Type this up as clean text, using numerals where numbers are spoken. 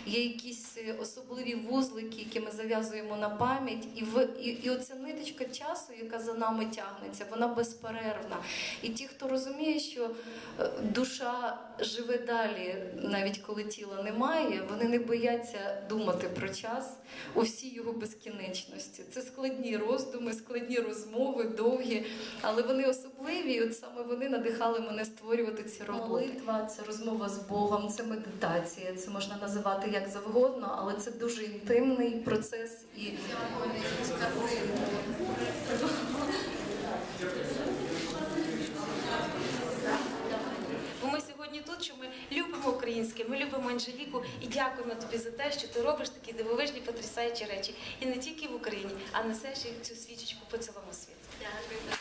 є якісь особливі вузлики, які ми зав'язуємо на пам'ять. І оця ниточка часу, яка за нами тягнеться, вона безперервна. І ті, хто розуміє, що душа живе далі, навіть коли тіла немає, вони не бояться думати про час у всій його безкінечності. Це складні роздуми, складні розмови, довгі, але вони особливі, і от саме вони надихали мене створювати ці роботи. Молитва, це розмова з Богом, це медитація, це можна називати як завгодно, але це дуже інтимний процес. І ми сьогодні тут, що ми любимо українське, ми любимо Анжеліку і дякуємо тобі за те, що ти робиш такі дивовижні, потрясаючі речі. І не тільки в Україні, а несеш цю свічечку по цілому світу. дякую.